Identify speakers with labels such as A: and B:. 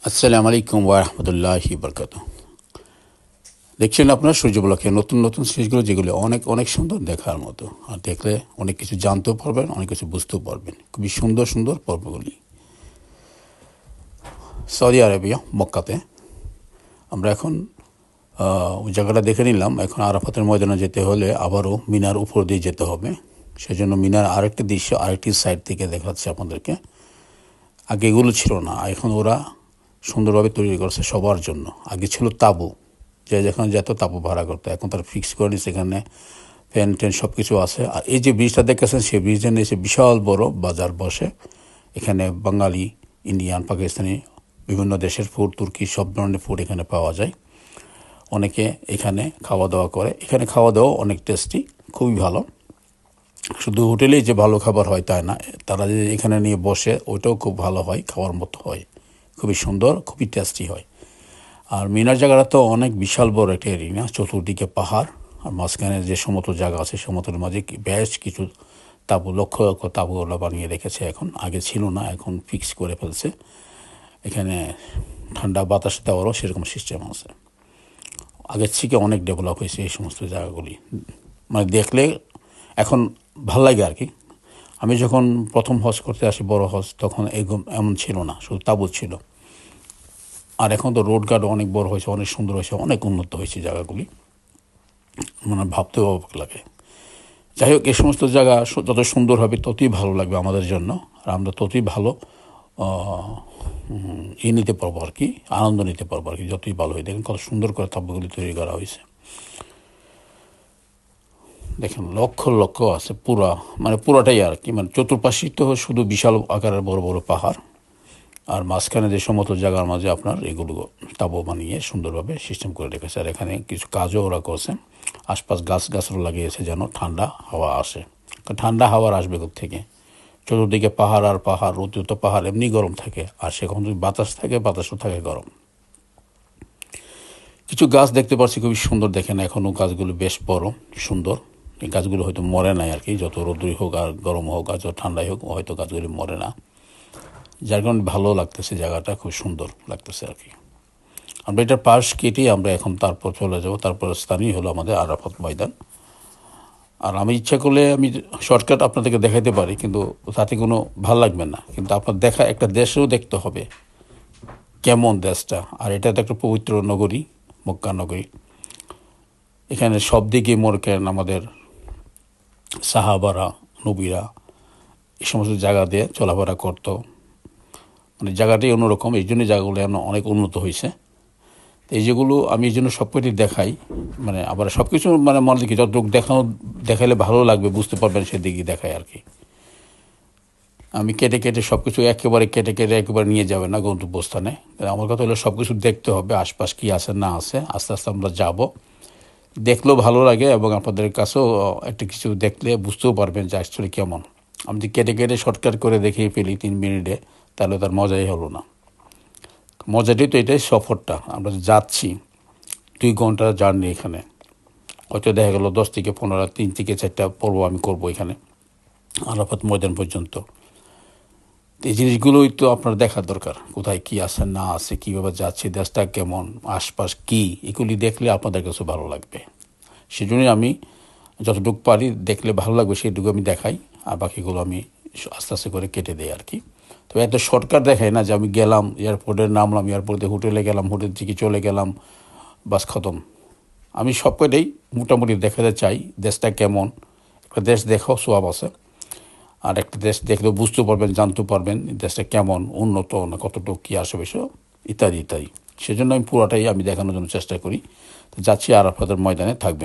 A: আসসালামু আলাইকুম ওয়া রাহমাতুল্লাহি ওয়া বারাকাতুহু। দেখছেন আপনার সূর্যবলকে নতুন নতুন সিরিজগুলো, যেগুলো অনেক অনেক সুন্দর দেখার মতো, আর দেখলে অনেক কিছু জানতেও পারবেন, অনেক কিছু বুঝতেও পারবেন। খুবই সুন্দর সুন্দর পর্বগুলি। সৌদি আরবিয়া মক্কাতে আমরা এখন ওই জায়গাটা দেখে নিলাম। এখন আরাফাতের ময়দানে যেতে হলে আবারও মিনার উপর দিয়ে যেতে হবে। সেজন্য মিনার আরেকটি দৃশ্য আরেকটি সাইড থেকে দেখাচ্ছে আপনাদেরকে। আগে এগুলো ছিল না, এখন ওরা সুন্দরভাবে তৈরি করছে সবার জন্য। আগে ছিল তাঁবু, যে যেখানে যেত তাঁবু ভাড়া করতো, এখন তারা ফিক্স করে নিচ্ছে, এখানে ফ্যান ট্যান সব কিছু আছে। আর এই যে ব্রিজটা দেখতেছেন, সেই ব্রিজের নিচে বিশাল বড় বাজার বসে। এখানে বাঙালি, ইন্ডিয়ান, পাকিস্তানি, বিভিন্ন দেশের ফুড, তুর্কি সব ধরনের ফুড এখানে পাওয়া যায়। অনেকে এখানে খাওয়া দাওয়া করে। এখানে খাওয়া দাওয়া অনেক টেস্টি, খুবই ভালো। শুধু হোটেলেই যে ভালো খাবার হয় তাই না, তারা যে এখানে নিয়ে বসে ওইটাও খুব ভালো হয়, খাওয়ার মতো হয়, খুবই সুন্দর, খুবই টেস্টি হয়। আর মিনার জায়গাটা তো অনেক বিশাল বড় একটা এরিয়া, চতুর্দিকে পাহাড়, আর মাঝখানে যে সমতল জায়গা আছে, সমতলের মাঝে বেশ কিছু তাঁবু, লক্ষ লক্ষ তাঁবু ওরা বানিয়ে রেখেছে। এখন আগে ছিল না, এখন ফিক্স করে ফেলছে। এখানে ঠান্ডা বাতাস দেওয়ারও সেরকম সিস্টেম আছে। আগের থেকে অনেক ডেভেলপ হয়েছে এই সমস্ত জায়গাগুলি, মানে দেখলে এখন ভাল লাগে আর কি। আমি যখন প্রথম হজ করতে আসি, বড় হজ, তখন এমন ছিল না, শুধু তাঁবু ছিল। আর এখন তো রোড গার্ড অনেক বড় হয়েছে, অনেক সুন্দর হয়েছে, অনেক উন্নত হয়েছে জায়গাগুলি, মানে ভাবতেও অবাক লাগে। যাই হোক, এই সমস্ত জায়গা যত সুন্দর হবে ততই ভালো লাগবে আমাদের জন্য, আর আমরা ততই ভালো নিতে পারবো আর কি, আনন্দ নিতে পারবো আর কি, যতই ভালো হয়। দেখেন কত সুন্দর করে তাঁবুগুলি তৈরি করা হয়েছে। দেখেন লক্ষ লক্ষ আছে, পুরাটাই আর কি, মানে চতুর্পাশে তো শুধু বিশাল আকারের বড় বড় পাহাড়, আর মাঝখানে যে সমতল জায়গার মাঝে আপনার এগুলো তাঁবু বানিয়ে সুন্দরভাবে সিস্টেম করে রেখেছে। আর এখানে কিছু কাজও ওরা করছে, আশপাশ গাছও লাগিয়েছে যেন ঠান্ডা হাওয়া আসে। ঠান্ডা হাওয়ার আসবে থেকে চতুর্দিকে পাহাড় আর পাহাড়, অতিরিক্ত পাহাড় এমনি গরম থাকে, আর সেখানে যদি বাতাস থাকে, বাতাসও থাকে গরম। কিছু গাছ দেখতে পাচ্ছি খুবই সুন্দর, দেখেন এখনও গাছগুলো বেশ বড় সুন্দর। এই গাছগুলো হয়তো মরে নাই আর কি, যত রোদ্রই হোক আর গরম হোক আর যত ঠান্ডাই হোক, হয়তো গাছগুলি মরে না, যার কারণে ভালো লাগতেছে, জায়গাটা খুব সুন্দর লাগতেছে আর কি। আমরা এটার পাশ কেটেই আমরা এখন তারপর চলে যাব, তারপর স্থানীয় হলো আমাদের আরাফাত ময়দান। আর আমি ইচ্ছা করলে আমি শর্টকাট আপনাদেরকে দেখাতে পারি, কিন্তু তাতে কোনো ভাল লাগবে না। কিন্তু আপনার একটা দেশও দেখতে হবে কেমন দেশটা। আর এটা তো একটা পবিত্র নগরী, মক্কা নগরী। এখানে সব দিকে মনে করেন আমাদের সাহাবারা, নবীরা এই সমস্ত জায়গা দিয়ে চলাফেরা করতো, মানে জায়গাটাই অন্যরকম। এই জন্য জায়গাগুলো এখন অনেক উন্নত হয়েছে। এই যেগুলো আমি এই জন্য সব কিছু দেখাই, মানে আবার সব কিছু মানে মনে দেখি যতটুকু দেখালে ভালো লাগবে, বুঝতে পারবেন, সেদিকে দেখাই আর কি। আমি কেটে কেটে সব কিছু একেবারে নিয়ে যাবে না গন্তব্যস্থানে। আমার কথা হলো সব কিছু দেখতে হবে, আশপাশ কী আছে না আছে। আস্তে আস্তে আমরা যাব, দেখলেও ভালো লাগে, এবং আপনাদের কাছেও একটা কিছু দেখলে বুঝতেও পারবেন যে অ্যাকচুয়ালি কেমন। আমি যদি কেটে শর্টকাট করে দেখিয়ে ফেলি 3 মিনিটে, তাহলে তার মজাই হলো না। মজাটাই তো এটাই, সফরটা আমরা যাচ্ছি 2 ঘন্টার জার্নি। এখানে হয়তো দেখা গেলো 10 থেকে 15, 3 থেকে 4টা পর্ব আমি করবো এখানে আরাফাত ময়দান পর্যন্ত। এই জিনিসগুলোই তো আপনার দেখার দরকার, কোথায় কী আছে না আছে, কীভাবে যাচ্ছে, দেশটা কেমন, আশপাশ কী, এগুলি দেখলে আপনাদের কাছে ভালো লাগবে। সেজন্যই আমি যতটুকু পারি দেখলে ভালো লাগবে সেইটুকু আমি দেখাই, আর বাকিগুলো আমি আস্তে আস্তে করে কেটে দেই আর কি। তো এত শর্টকাট দেখাই না যে আমি গেলাম, এয়ারপোর্টে নামলাম, এয়ারপোর্টে হোটেলে গেলাম, হোটেল থেকে চলে গেলাম, বাস খতম। আমি সব কটাই মোটামুটি দেখাতে চাই দেশটা কেমন। একটা দেশ দেখাও সোয়াব আছে, আর একটা দেশ দেখলেও বুঝতে পারবেন, জানতে পারবেন দেশটা কেমন, উন্নত না কতটুকু, কী আসে বিষয় ইত্যাদি ইত্যাদি। সেজন্য আমি পুরোটাই আমি দেখানোর জন্য চেষ্টা করি। তো যাচ্ছি, আরাফাতের ময়দানে থাকবেন।